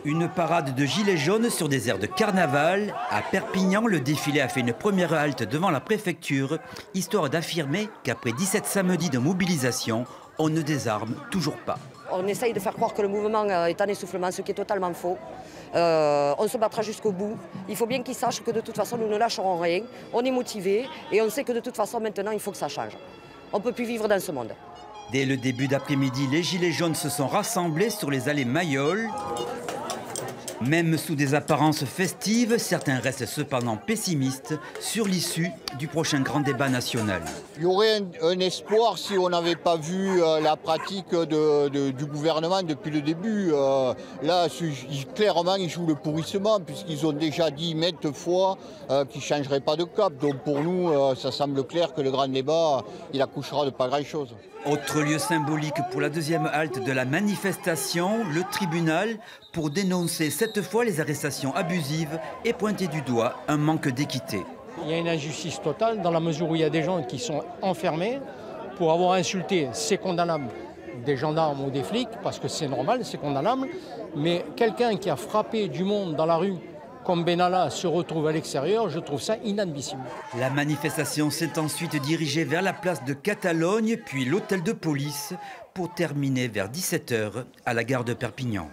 Une parade de gilets jaunes sur des airs de carnaval. À Perpignan, le défilé a fait une première halte devant la préfecture, histoire d'affirmer qu'après 17 samedis de mobilisation, on ne désarme toujours pas. On essaye de faire croire que le mouvement est en essoufflement, ce qui est totalement faux. On se battra jusqu'au bout. Il faut bien qu'ils sachent que de toute façon, nous ne lâcherons rien. On est motivés et on sait que de toute façon, maintenant, il faut que ça change. On ne peut plus vivre dans ce monde. Dès le début d'après-midi, les gilets jaunes se sont rassemblés sur les allées Mayol. Même sous des apparences festives, certains restent cependant pessimistes sur l'issue du prochain grand débat national. Il y aurait un espoir si on n'avait pas vu la pratique du gouvernement depuis le début. Là, clairement, ils jouent le pourrissement puisqu'ils ont déjà dit maintes fois qu'ils ne changeraient pas de cap. Donc pour nous, ça semble clair que le grand débat, il accouchera de pas grand-chose. Autre lieu symbolique pour la deuxième halte de la manifestation, le tribunal, pour dénoncer cette fois les arrestations abusives et pointer du doigt un manque d'équité. Il y a une injustice totale dans la mesure où il y a des gens qui sont enfermés pour avoir insulté, c'est condamnable, des gendarmes ou des flics, parce que c'est normal, c'est condamnable, mais quelqu'un qui a frappé du monde dans la rue, comme Benalla se retrouve à l'extérieur, je trouve ça inadmissible. La manifestation s'est ensuite dirigée vers la place de Catalogne, puis l'hôtel de police, pour terminer vers 17 h à la gare de Perpignan.